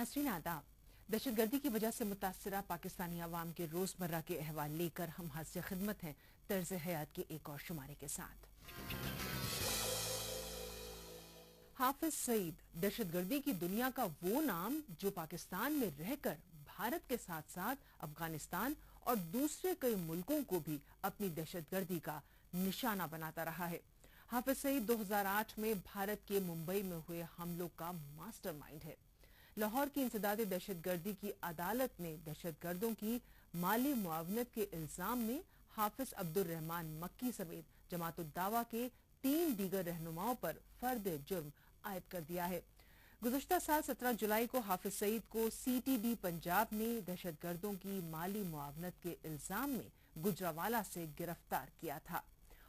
नाज़रीन आदाब। दहशत गर्दी की वजह से मुतासरा पाकिस्तानी अवाम के रोजमर्रा के अहवाल लेकर हम हाज़िर खिदमत हैं तर्ज हयात के एक और शुमारे के साथ। हाफिज सईद दहशत गर्दी की दुनिया का वो नाम जो पाकिस्तान में रहकर भारत के साथ साथ अफगानिस्तान और दूसरे कई मुल्कों को भी अपनी दहशत गर्दी का निशाना बनाता रहा है। हाफिज सईद 2008 में भारत के मुंबई में हुए हमलों का मास्टरमाइंड है। लाहौर की इंसदादी दहशत गर्दी की अदालत ने दहशत गर्दों की माली मुआवनत के इल्जाम में हाफिज अब्दुल रहमान मक्की समेत जमात-उद-दावा के 3 दीगर रहनुमाओं पर फर्द जुर्म आयद कर दिया है। गुज़श्ता साल 17 जुलाई को हाफिज सईद को CTD पंजाब ने दहशत गर्दों की माली मुआवनत के इल्जाम में गुजरावाला से गिरफ्तार किया था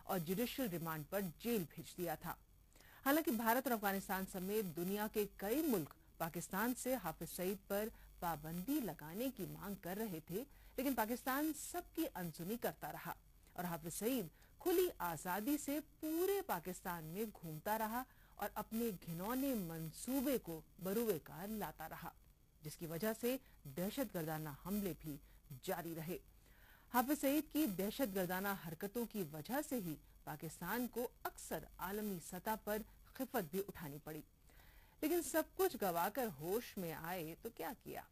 और जुडिशियल रिमांड पर जेल भेज दिया था। हालांकि भारत और अफगानिस्तान समेत दुनिया के कई मुल्क पाकिस्तान से हाफिज सईद पर पाबंदी लगाने की मांग कर रहे थे, लेकिन पाकिस्तान सबकी अनसुनी करता रहा और हाफिज सईद खुली आजादी से पूरे पाकिस्तान में घूमता रहा और अपने घिनौने मंसूबे को बरूए कार लाता रहा, जिसकी वजह से दहशत गर्दाना हमले भी जारी रहे। हाफिज सईद की दहशत गर्दाना हरकतों की वजह से ही पाकिस्तान को अक्सर आलमी सतह पर खिफत भी उठानी पड़ी, लेकिन सब कुछ गवाकर होश में आए तो क्या किया।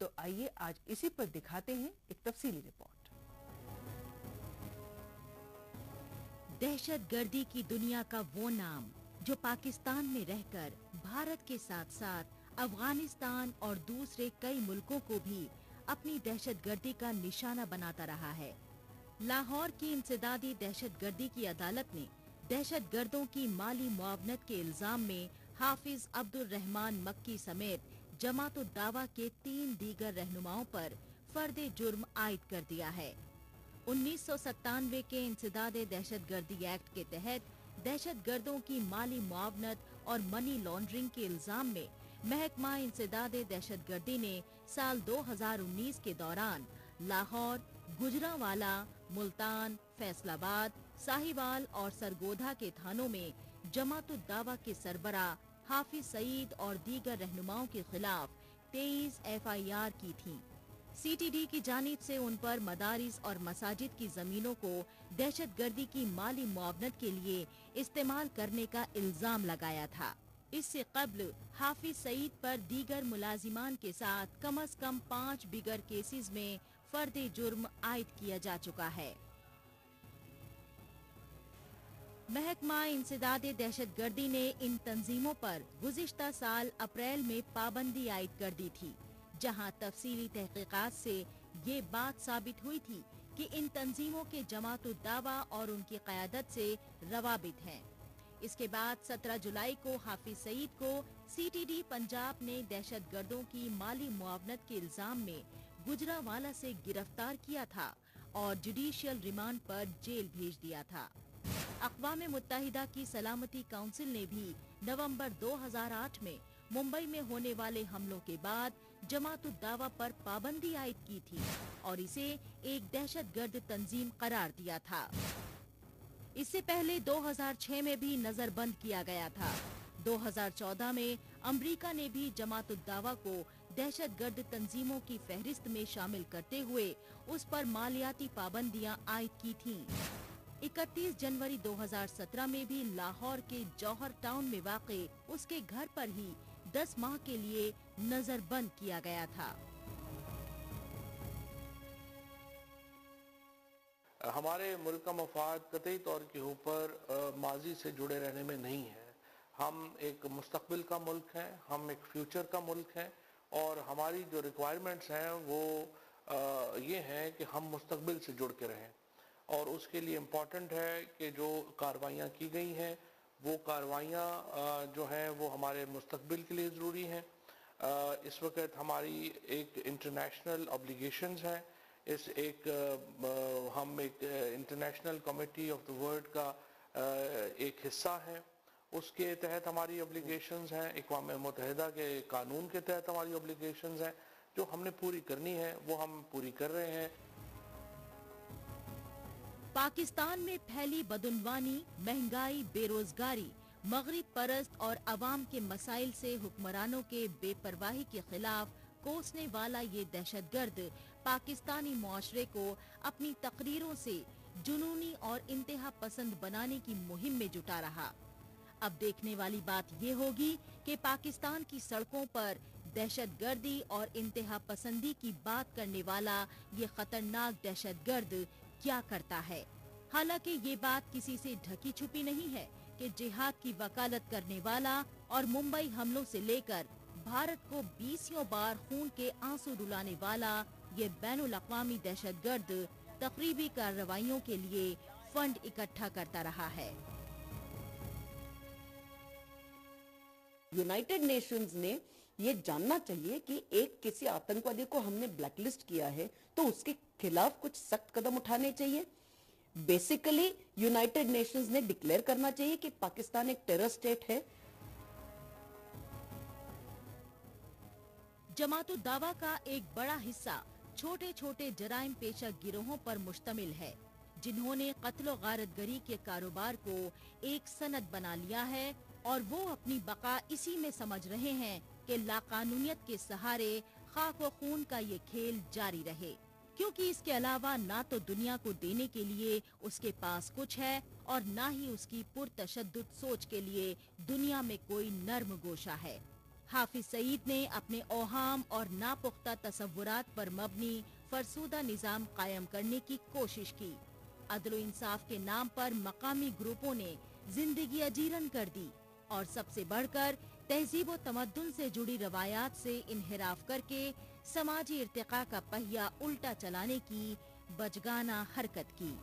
तो आइए आज इसी पर दिखाते हैं एक तफसीली रिपोर्ट। दहशत गर्दी की दुनिया का वो नाम जो पाकिस्तान में रहकर भारत के साथ साथ अफगानिस्तान और दूसरे कई मुल्कों को भी अपनी दहशत गर्दी का निशाना बनाता रहा है। लाहौर की इंसदादी दहशत गर्दी की अदालत ने दहशत गर्दों की माली मुआवनत के इल्जाम में हाफिज अब्दुल रहमान मक्की समेत जमात-उद-दावा के 3 दीगर रहनुमाओं पर फर्द जुर्म आयद कर दिया है। 1997 के इंसदादे दहशत गर्दी एक्ट के तहत दहशत गर्दों की माली मुआवनत और मनी लॉन्ड्रिंग के इल्जाम में महकमा इंसदादे दहशत गर्दी ने साल 2019 के दौरान लाहौर, गुजरांवाला, मुल्तान, फैसलाबाद, साहिवाल और सरगोधा के थानों में जमात-उद-दावा के सरबराह हाफिज सईद और दीगर रहनुमाओं के खिलाफ 23 FIR की थी। CTD की जानिब से उन पर मदारिस और मसाजिद की जमीनों को दहशत गर्दी की माली मुआवनत के लिए इस्तेमाल करने का इल्जाम लगाया था। इससे कब्ल हाफिज सईद पर दीगर मुलाजिमान के साथ कम से कम 5 बिगर केसेस में फर्द जुर्म आयद किया जा चुका है। महकमा इंसदादे दहशत गर्दी ने इन तंजीमों पर गुज़िश्ता साल अप्रैल में पाबंदी आयद कर दी थी, जहां तफसीली तहकीकात से ये बात साबित हुई थी कि इन तंजीमों के जमात-उद-दावा और उनकी क़यादत से रवाबित हैं। इसके बाद 17 जुलाई को हाफिज सईद को CTD पंजाब ने दहशत गर्दों की माली मुआवनत के इल्जाम में गुजरांवाला से गिरफ्तार किया था और जुडिशियल रिमांड पर जेल भेज दिया था। अक़वाम मुत्तहिदा की सलामती काउंसिल ने भी नवंबर 2008 में मुंबई में होने वाले हमलों के बाद जमात-उद-दावा पर पाबंदी आयद की थी और इसे एक दहशत गर्द तंजीम करार दिया था। इससे पहले 2006 में भी नजरबंद किया गया था। 2014 में अमेरिका ने भी जमात-उद-दावा को दहशत गर्द तंजीमों की फहरिस्त में शामिल करते हुए उस पर मालियाती पाबंदियां आयद की थीं। 31 जनवरी 2017 में भी लाहौर के जौहर टाउन में वाक़े उसके घर पर ही 10 माह के लिए नजरबंद किया गया था। हमारे मुल्क का मफाद कतई तौर के ऊपर माजी से जुड़े रहने में नहीं है। हम एक मुस्तकबिल का मुल्क हैं, हम एक फ्यूचर का मुल्क हैं और हमारी जो रिक्वायरमेंट्स हैं वो ये हैं कि हम मुस्तकबिल से जुड़ के रहें और उसके लिए इम्पॉर्टेंट है कि जो कार्रवाइयाँ की गई हैं वो कार्रवाइयाँ जो हैं वो हमारे मुस्तकबिल के लिए ज़रूरी हैं। इस वक्त हमारी एक इंटरनेशनल ऑब्लिगेशंस हैं। हम एक international committee of the world का एक हिस्सा हैं, उसके तहत हमारी ऑब्लिगेशंस हैं। अक़वाम मुत्तहिदा के कानून के तहत हमारी ऑब्लिगेशंस हैं जो हमने पूरी करनी है, वो हम पूरी कर रहे हैं। पाकिस्तान में फैली बदउनवानी, महंगाई, बेरोजगारी مغرب پرست اور عوام کے مسائل سے حکمرانوں کے بے پرواہی کے خلاف کوسنے والا یہ دہشت گرد پاکستانی معاشرے کو اپنی تقریروں سے جنونی اور انتہا پسند بنانے کی مہم میں جٹا رہا۔ اب دیکھنے والی بات یہ ہوگی کہ پاکستان کی سڑکوں پر دہشت گردی اور انتہا پسندی کی بات کرنے والا یہ خطرناک دہشت گرد کیا کرتا ہے۔ حالانکہ یہ بات کسی سے ڈھکی چھپی نہیں ہے کہ جہاد کی وکالت کرنے والا اور ممبئی حملوں سے لے کر بھارت کو 20 بار خون کے آنسو رلانے والا یہ بین الاقوامی دہشت گرد تقریبی کارروائیوں کے لیے فنڈ اکٹھا کرتا رہا ہے۔ یونائٹڈ نیشنز نے یہ جاننا چاہیے کہ ایک کسی آتنکوادی کو ہم نے بلیک لسٹ کیا ہے تو اس کے خلاف کچھ سخت قدم اٹھانے چاہیے۔ بیسیکلی یونائٹڈ نیشنز نے ڈکلیئر کرنا چاہیے کہ پاکستان ایک ٹیرر سٹیٹ ہے۔ جماعت الدعویٰ کا ایک بڑا حصہ چھوٹے چھوٹے جرائم پیشہ گروہوں پر مشتمل ہے جنہوں نے قتل و غارت گری کے کاروبار کو ایک صنعت بنا لیا ہے اور وہ اپنی بقا اسی میں سمجھ رہے ہیں کہ لاقانونیت کے سہارے خاک و خون کا یہ کھیل جاری رہے، کیونکہ اس کے علاوہ نہ تو دنیا کو دینے کے لیے اس کے پاس کچھ ہے اور نہ ہی اس کی پرتشدد سوچ کے لیے دنیا میں کوئی نرم گوشہ ہے۔ حافظ سعید نے اپنے اوہام اور ناپختہ تصورات پر مبنی فرسودہ نظام قائم کرنے کی کوشش کی۔ عدل و انصاف کے نام پر مقامی گروپوں نے زندگی اجیرن کر دی اور سب سے بڑھ کر تہذیب و تمدن سے جڑی روایات سے انحراف کر کے سماجی ارتقاء کا پہیہ الٹا چلانے کی بچگانہ حرکت کی۔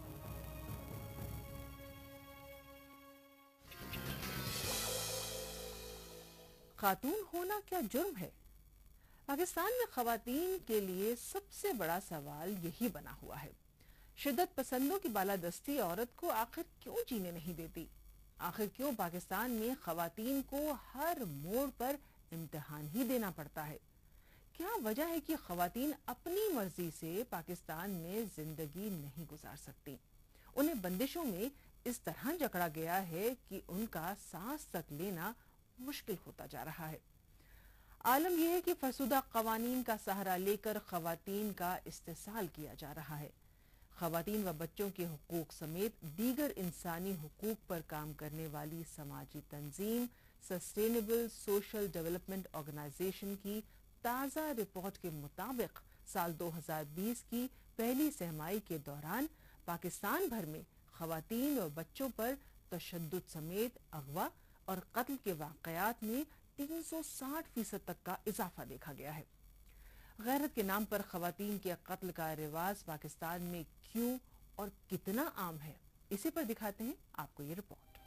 خاتون ہونا کیا جرم ہے؟ پاکستان میں خواتین کے لیے سب سے بڑا سوال یہی بنا ہوا ہے۔ شدت پسندوں کی بالادستی عورت کو آخر کیوں جینے نہیں دیتی؟ آخر کیوں پاکستان میں خواتین کو ہر موڑ پر امتحان ہی دینا پڑتا ہے؟ کیا وجہ ہے کہ خواتین اپنی مرضی سے پاکستان میں زندگی نہیں گزار سکتی؟ انہیں بندشوں میں اس طرح جکڑا گیا ہے کہ ان کا سانس تک لینا مشکل ہوتا جا رہا ہے۔ عالم یہ ہے کہ فرسودہ قوانین کا سہارا لے کر خواتین کا استحصال کیا جا رہا ہے۔ خواتین و بچوں کے حقوق سمیت دیگر انسانی حقوق پر کام کرنے والی سماجی تنظیم سسٹینیبل سوشل ڈیولپمنٹ آرگنائزیشن کی تازہ رپورٹ کے مطابق سال 2020 کی پہلی سہمائی کے دوران پاکستان بھر میں خواتین و بچوں پر تشدد سمیت اغوا اور قتل کے واقعات میں 360% تک کا اضافہ دیکھا گیا ہے۔ غیرت کے نام پر خواتین کے قتل کا رواج پاکستان میں کیوں اور کتنا عام ہے، اسی پر دکھاتے ہیں آپ کو یہ رپورٹ۔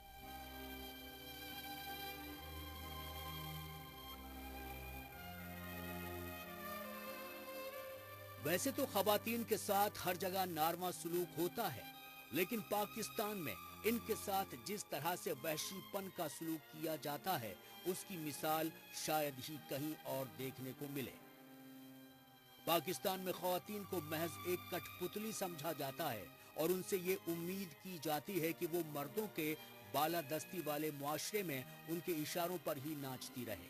ویسے تو خواتین کے ساتھ ہر جگہ ناروا سلوک ہوتا ہے، لیکن پاکستان میں ان کے ساتھ جس طرح سے وحشی پن کا سلوک کیا جاتا ہے اس کی مثال شاید ہی کہیں اور دیکھنے کو ملے۔ پاکستان میں خواتین کو محض ایک کٹ پتلی سمجھا جاتا ہے اور ان سے یہ امید کی جاتی ہے کہ وہ مردوں کے بالادستی والے معاشرے میں ان کے اشاروں پر ہی ناچتی رہے۔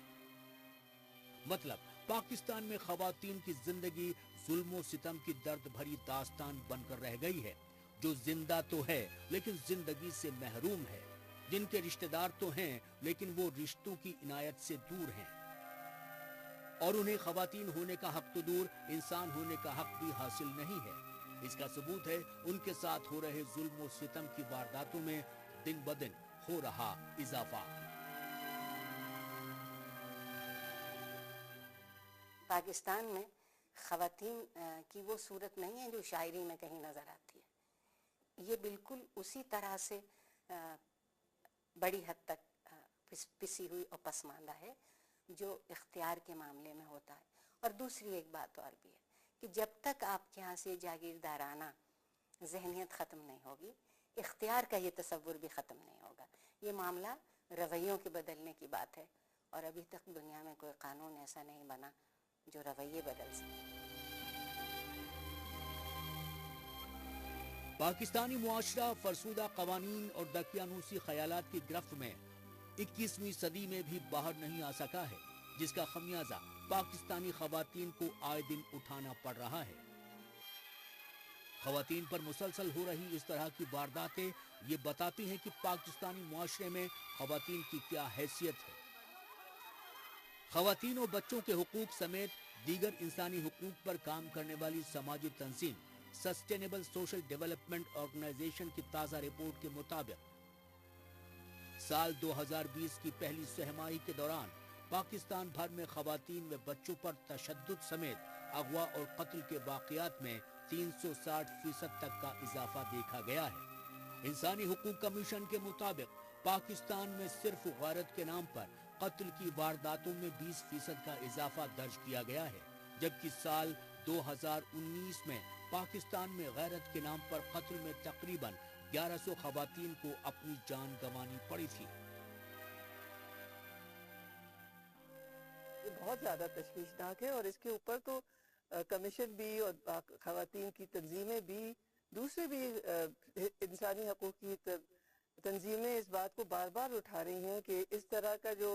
مطلب پاکستان میں خواتین کی زندگی ظلم و ستم کی درد بھری داستان بن کر رہ گئی ہے، جو زندہ تو ہے لیکن زندگی سے محروم ہے، جن کے رشتہ دار تو ہیں لیکن وہ رشتوں کی عنایت سے دور ہیں، اور انہیں خواتین ہونے کا حق تو دور انسان ہونے کا حق بھی حاصل نہیں ہے۔ اس کا ثبوت ہے ان کے ساتھ ہو رہے ظلم و ستم کی وارداتوں میں دن بدن ہو رہا اضافہ۔ پاکستان میں خواتین کی وہ صورت نہیں ہے جو شاعری میں کہیں نظر آتی ہے۔ یہ بالکل اسی طرح سے بڑی حد تک پسی ہوئی اور پسماندہ ہے جو اختیار کے معاملے میں ہوتا ہے۔ اور دوسری ایک بات اور بھی ہے کہ جب تک آپ کے یہاں سے جاگیردارانہ ذہنیت ختم نہیں ہوگی، اختیار کا یہ تصور بھی ختم نہیں ہوگا۔ یہ معاملہ رویوں کے بدلنے کی بات ہے، اور ابھی تک دنیا میں کوئی قانون ایسا نہیں بنا جو رویے بدل سکے۔ پاکستانی معاشرہ فرسودہ قوانین اور دقیانوسی خیالات کی گرفت میں 21वीं सदी में भी बाहर नहीं आ सका है, जिसका खमियाजा पाकिस्तानी खवातीन को आए दिन उठाना पड़ रहा है। खवातीन पर मुसलसल हो रही इस तरह की वारदातें ये बताती हैं कि पाकिस्तानी मुआशरे में खवातीन की क्या हैसियत है। खवातीन और बच्चों के हुकूक समेत दीगर इंसानी हुकूक पर काम करने वाली समाजी तंजीम सस्टेनेबल सोशल डेवलपमेंट ऑर्गेनाइजेशन की ताजा रिपोर्ट के मुताबिक साल 2020 की पहली छमाही के दौरान पाकिस्तान भर में खवातीन व बच्चों पर तशद्दुद समेत अगवा और कत्ल के वाकयात में 360% तक का इजाफा देखा गया है। इंसानी हुकूक कमीशन के मुताबिक पाकिस्तान में सिर्फ गैरत के नाम पर कत्ल की वारदातों में 20% का इजाफा दर्ज किया गया है, जबकि साल 2019 में पाकिस्तान में गैरत के नाम पर कत्ल में तकरीबन 1100 खवातीन को अपनी जान गंवानी पड़ी थी। ये बहुत ज्यादा तशवीशनाक है और इसके ऊपर तो कमीशन भी और खवातीन की तंजीमें भी, दूसरे भी इंसानी हकूक की तंजीमें इस बात को बार बार उठा रही हैं कि इस तरह का जो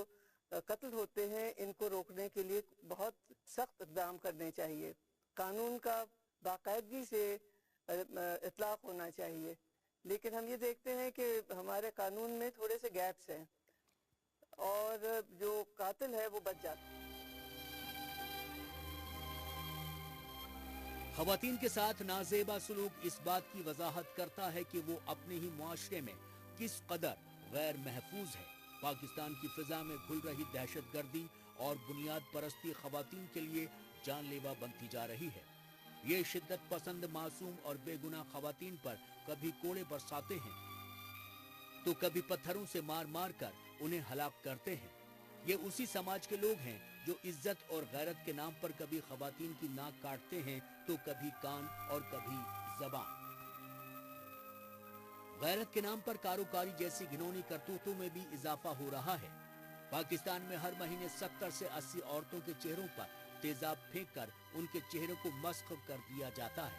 कत्ल होते हैं इनको रोकने के लिए बहुत सख्त इक़दाम करने चाहिए। कानून का बाकायदगी से इतलाक होना चाहिए, लेकिन हम ये देखते हैं कि हमारे कानून में थोड़े से गैप्स हैं और जो कातिल है वो बच जाता है। खवातीन के साथ नाजेबा सलूक इस बात की वजाहत करता है कि वो अपने ही मुआशरे में किस कदर गैर महफूज है। पाकिस्तान की फिजा में घुल रही दहशतगर्दी और बुनियाद परस्ती खवातीन के लिए जानलेवा बनती जा रही है। ये शिद्दत पसंद मासूम और बेगुनाह खवातीन पर कभी कोड़े बरसाते हैं तो कभी पत्थरों से मार मार कर उन्हें हलाक करते हैं। ये उसी समाज के लोग हैं जो इज्जत और गैरत के नाम पर कभी खवातीन की नाक काटते हैं तो कभी कान और कभी जबान। गैरत के नाम पर कारोकारी जैसी घिनौनी करतूतों में भी इजाफा हो रहा है। पाकिस्तान में हर महीने 70 से 80 औरतों के चेहरों पर तेजाब फेंक कर उनके चेहरों को मस्ख कर दिया जाता है।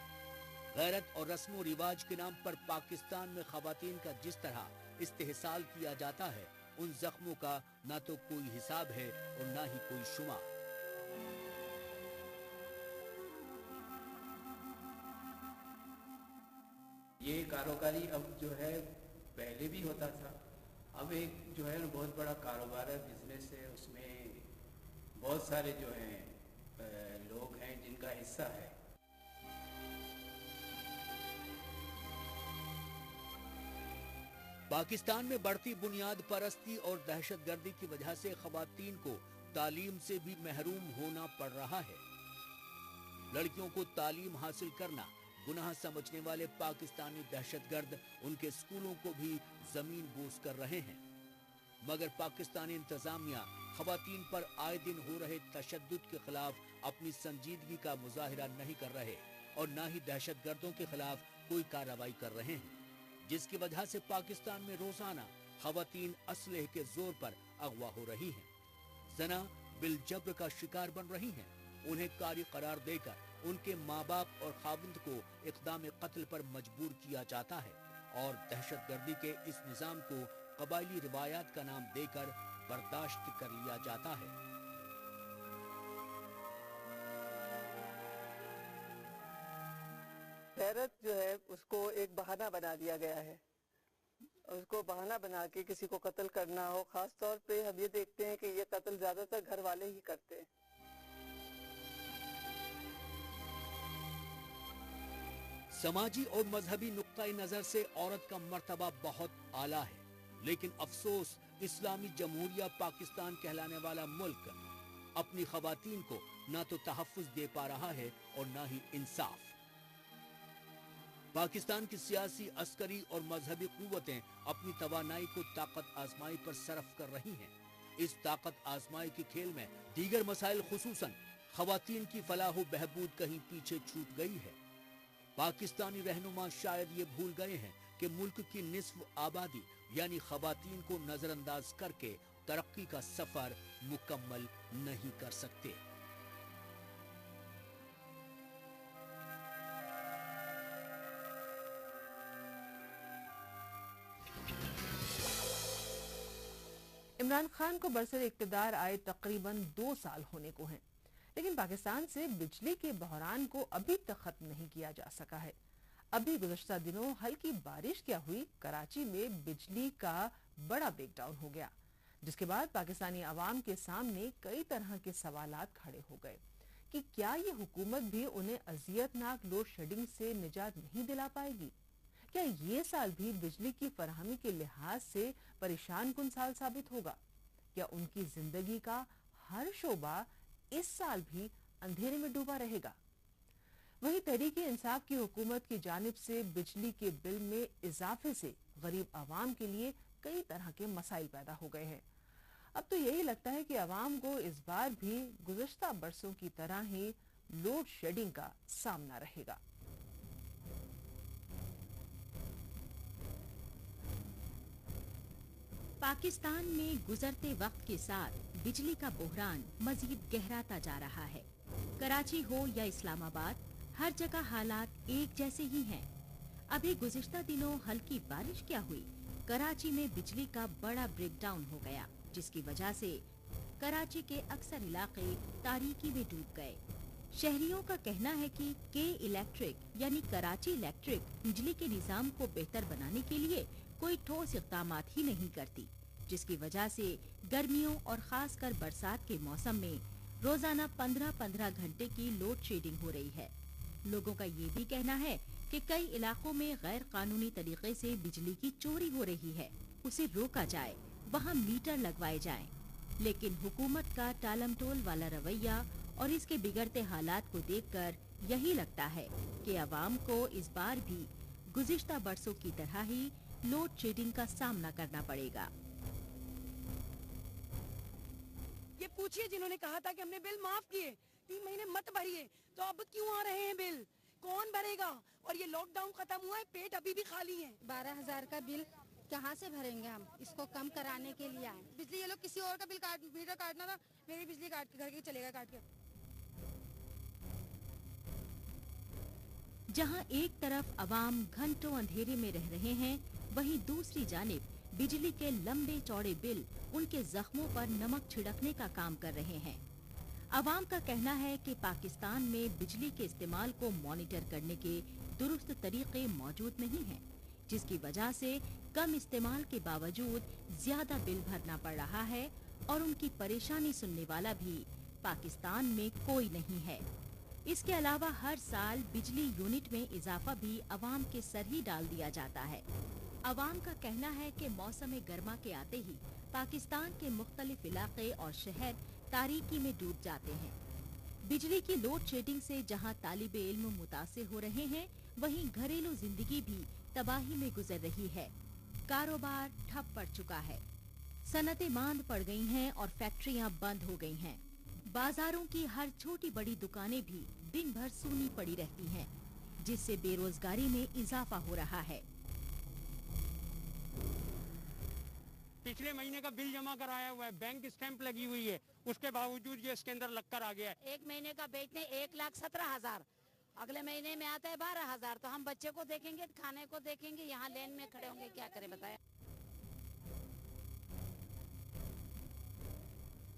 गैरत और रस्म रिवाज के नाम पर पाकिस्तान में खवातीन का जिस तरह इस्तेहसाल किया जाता है, उन जख्मों का ना तो कोई हिसाब है और ना ही कोई शुमार। ये कारोबारी अब जो है पहले भी होता था, अब एक जो है ना बहुत बड़ा कारोबार है, बिजनेस है, उसमें बहुत सारे जो हैं लोग हैं जिनका हिस्सा है। पाकिस्तान में बढ़ती बुनियाद परस्ती और दहशतगर्दी की वजह से खवातीन को तालीम से भी महरूम होना पड़ रहा है। लड़कियों को तालीम हासिल करना गुनाह समझने वाले पाकिस्तानी दहशतगर्द उनके स्कूलों को भी जमीन बोस कर रहे हैं, मगर पाकिस्तानी इंतजामिया खवातीन पर आए दिन हो रहे तशद्दुद के खिलाफ अपनी संजीदगी का मुजाहिरा नहीं कर रहे और न ही दहशतगर्दों के खिलाफ कोई कार्रवाई कर रहे हैं, जिसकी वजह से पाकिस्तान में रोजाना खवातीन असलहे के जोर पर अगवा हो रही हैं, जना बिल जब्र का शिकार बन रही हैं। उन्हें कारी करार देकर उनके माँ बाप और खाविंद को इक़दाम कत्ल पर मजबूर किया जाता है और दहशतगर्दी के इस निज़ाम को कबायली रिवायात का नाम देकर बर्दाश्त कर लिया जाता है। गैरत जो है उसको एक बहाना बना दिया गया है, उसको बहाना बना के किसी को कत्ल करना हो। खास तौर पे हम ये देखते हैं कि ये कत्ल ज्यादातर घर वाले ही करते हैं। समाजी और मजहबी नुक्ता नजर से औरत का मर्तबा बहुत आला है, लेकिन अफसोस इस्लामी जमहूरिया पाकिस्तान कहलाने वाला मुल्क अपनी खवातीन को ना तो तहफ्फुज दे पा रहा है और ना ही इंसाफ। पाकिस्तान की सियासी, अस्करी और मजहबी कुव्वतें अपनी तवानाई को ताकत आजमाई पर सरफ कर रही हैं। इस ताकत आजमाई के खेल में दीगर मसाइल, खुसूसन खवातीन की फलाह बहबूद कहीं पीछे छूट गई है। पाकिस्तानी रहनुमा शायद ये भूल गए हैं कि मुल्क की निस्फ आबादी यानी खवातीन को नजरअंदाज करके तरक्की का सफर मुकम्मल नहीं कर सकते। इमरान खान को बरसर इक्तदार आए तकरीबन 2 साल होने को हैं, लेकिन पाकिस्तान से बिजली के बहरान को अभी तक खत्म नहीं किया जा सका है। अभी गुज़श्ता दिनों हल्की बारिश क्या हुई, कराची में बिजली का बड़ा ब्रेकडाउन हो गया, जिसके बाद पाकिस्तानी अवाम के सामने कई तरह के सवालात खड़े हो गए कि क्या ये हुकूमत भी उन्हें अजियतनाक लोड शेडिंग से निजात नहीं दिला पाएगी? क्या ये साल भी बिजली की फराहमी के लिहाज से परेशान कुन साल साबित होगा? क्या उनकी जिंदगी का हर शोबा इस साल भी अंधेरे में डूबा रहेगा? वहीं तहरीक इंसाफ की हुकूमत की जानिब से बिजली के बिल में इजाफे से गरीब आवाम के लिए कई तरह के मसाइल पैदा हो गए हैं। अब तो यही लगता है कि आवाम को इस बार भी गुज़श्ता बरसों की तरह ही लोड शेडिंग का सामना रहेगा। पाकिस्तान में गुजरते वक्त के साथ बिजली का बहरान मजीद गहराता जा रहा है। कराची हो या इस्लामाबाद, हर जगह हालात एक जैसे ही हैं। अभी गुज़िश्ता दिनों हल्की बारिश क्या हुई, कराची में बिजली का बड़ा ब्रेकडाउन हो गया, जिसकी वजह से कराची के अक्सर इलाके तारीकी में डूब गए। शहरियों का कहना है कि के इलेक्ट्रिक यानी कराची इलेक्ट्रिक बिजली के निजाम को बेहतर बनाने के लिए कोई ठोस इक़दामात ही नहीं करती, जिसकी वजह से गर्मियों और खासकर बरसात के मौसम में रोजाना 15-15 घंटे की लोड शेडिंग हो रही है। लोगों का ये भी कहना है कि कई इलाकों में गैर कानूनी तरीके से बिजली की चोरी हो रही है, उसे रोका जाए, वहाँ मीटर लगवाए जाएं। लेकिन हुकूमत का टालमटोल वाला रवैया और इसके बिगड़ते हालात को देखकर यही लगता है कि आवाम को इस बार भी गुज़िश्ता बरसों की तरह ही लोड शेडिंग का सामना करना पड़ेगा। ये पूछिए जिन्होंने कहा था कि हमने बिल माफ किए, 3 महीने मत भरिए, तो अब क्यों आ रहे हैं बिल? कौन भरेगा? और ये लॉकडाउन खत्म हुआ है, पेट अभी भी खाली है। 12,000 का बिल कहाँ से भरेंगे हम? इसको कम कराने के लिए आए। बिजली ये लोग किसी और का बिल मीटर काटना था, मेरी बिजली काट के घर के चलेगा काट के। जहां एक तरफ अवाम घंटों अंधेरे में रह रहे हैं, वहीं दूसरी जानिब बिजली के लंबे चौड़े बिल उनके जख्मों पर नमक छिड़कने का काम कर रहे हैं। अवाम का कहना है कि पाकिस्तान में बिजली के इस्तेमाल को मॉनिटर करने के दुरुस्त तरीके मौजूद नहीं हैं, जिसकी वजह से कम इस्तेमाल के बावजूद ज्यादा बिल भरना पड़ रहा है और उनकी परेशानी सुनने वाला भी पाकिस्तान में कोई नहीं है। इसके अलावा हर साल बिजली यूनिट में इजाफा भी अवाम के सर ही डाल दिया जाता है। अवाम का कहना है कि मौसम गर्मा के आते ही पाकिस्तान के मुख्तलिफ इलाके और शहर तारीकी में डूब जाते हैं। बिजली की लोड शेडिंग से जहां तालिबे इल्म मुतासिर हो रहे हैं, वहीं घरेलू जिंदगी भी तबाही में गुजर रही है। कारोबार ठप पड़ चुका है, सनतें मांद पड़ गई हैं और फैक्ट्रियां बंद हो गई हैं। बाजारों की हर छोटी बड़ी दुकानें भी दिन भर सूनी पड़ी रहती हैं, जिससे बेरोजगारी में इजाफा हो रहा है। पिछले महीने का बिल जमा कराया हुआ है, बैंक स्टैंप लगी हुई है, उसके बावजूद ये इसके अंदर लगकर आ गया है। 1 महीने का बेचते 1,17,000, अगले महीने में आता है 12,000। तो हम बच्चे को देखेंगे, खाने को देखेंगे, यहाँ लेन में खड़े होंगे, क्या करें बताया।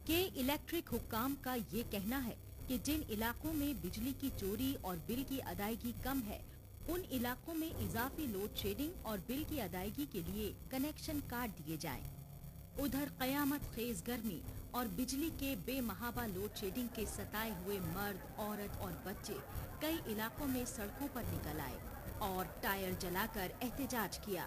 के इलेक्ट्रिक हुक्काम का ये कहना है कि जिन इलाकों में बिजली की चोरी और बिल की अदायगी कम है, उन इलाकों में इजाफी लोड शेडिंग और बिल की अदायगी के लिए कनेक्शन काट दिए जाएं। उधर कयामत खेज गर्मी और बिजली के बेमहाबा लोड शेडिंग के सताए हुए मर्द, औरत और बच्चे कई इलाकों में सड़कों पर निकल आए और टायर जलाकर एहतजाज किया,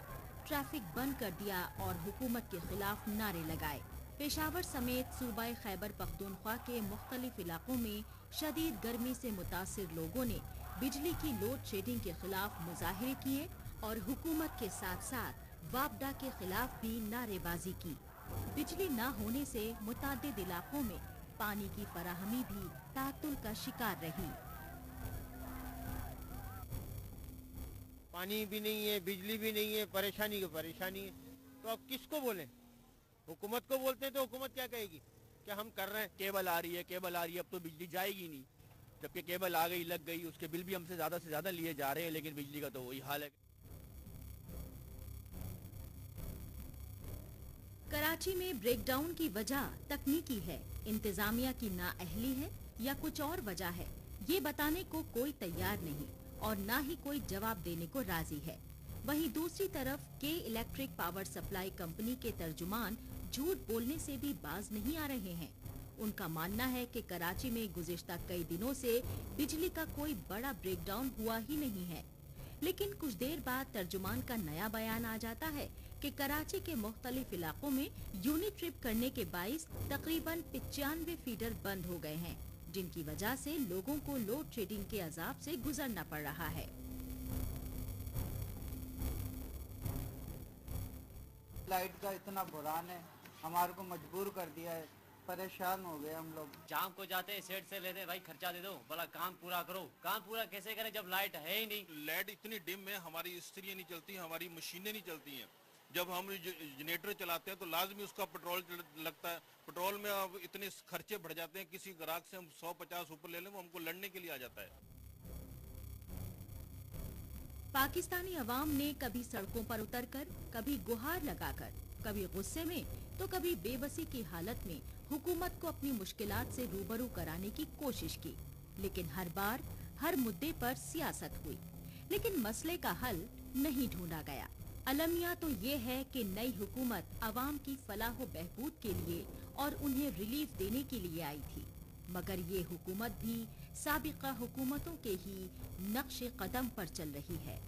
ट्रैफिक बंद कर दिया और हुकूमत के खिलाफ नारे लगाए। पेशावर समेत सूबाए खैबर पख्तूनख्वा के मुख्तलिफ इलाकों में शदीद गर्मी से मुतासिर लोगों ने बिजली की लोड शेडिंग के खिलाफ मुजाहिरे किए और हुकूमत के साथ साथ वापडा के खिलाफ भी नारेबाजी की। बिजली न होने से मुतादिद इलाकों में पानी की फराहमी भी तातुल का शिकार रही। पानी भी नहीं है, बिजली भी नहीं है, परेशानी की परेशानी है। तो अब किसको बोलें? हुकूमत को बोलते हैं तो हुकूमत क्या कहेगी? क्या हम कर रहे हैं? केबल आ रही है, केबल आ रही है, अब तो बिजली जाएगी नहीं। जबकि केबल आ गई, लग गई, उसके बिल भी हमसे ज़्यादा से ज़्यादा लिए जा रहे हैं, लेकिन बिजली का तो वही हाल है। कराची में ब्रेकडाउन की वजह तकनीकी है, इंतजामिया की नाअहली है या कुछ और वजह है, ये बताने को कोई तैयार नहीं और ना ही कोई जवाब देने को राजी है। वहीं दूसरी तरफ के इलेक्ट्रिक पावर सप्लाई कंपनी के तर्जुमान झूठ बोलने से भी बाज नहीं आ रहे हैं। उनका मानना है कि कराची में गुज़िश्ता कई दिनों से बिजली का कोई बड़ा ब्रेकडाउन हुआ ही नहीं है, लेकिन कुछ देर बाद तर्जुमान का नया बयान आ जाता है कि कराची के मुख्तलिफ इलाकों में यूनिट ट्रिप करने के बाइस तकरीबन 95 फीडर बंद हो गए हैं, जिनकी वजह से लोगों को लोड शेडिंग के अजाब से गुजरना पड़ रहा है। लाइट का इतना बुरान है, हमारे को मजबूर कर दिया है, परेशान हो गए हम लोग। शाम को जाते हैं सेट से लेते हैं, भाई खर्चा दे दो, भला काम पूरा करो। काम पूरा कैसे करें जब लाइट है ही नहीं। लाइट इतनी डिम है, हमारी स्त्रियाँ नहीं चलती, हमारी मशीनें नहीं चलती हैं। जब हम जनरेटर चलाते हैं तो लाजमी उसका पेट्रोल लगता है। पेट्रोल में अब इतने खर्चे बढ़ जाते हैं, किसी ग्राहक से हम 150 ऊपर ले लें वो हमको लड़ने के लिए आ जाता है। पाकिस्तानी अवाम ने कभी सड़कों पर उतरकर, कभी गुहार लगाकर, कभी गुस्से में तो कभी बेबसी की हालत में हुकूमत को अपनी मुश्किलात से रूबरू कराने की कोशिश की, लेकिन हर बार हर मुद्दे पर सियासत हुई, लेकिन मसले का हल नहीं ढूंढा गया। अलमिया तो ये है कि नई हुकूमत अवाम की फलाह बहबूद के लिए और उन्हें रिलीफ देने के लिए आई थी, मगर ये हुकूमत भी साबिका हुकूमतों के ही नक्शे कदम पर चल रही है।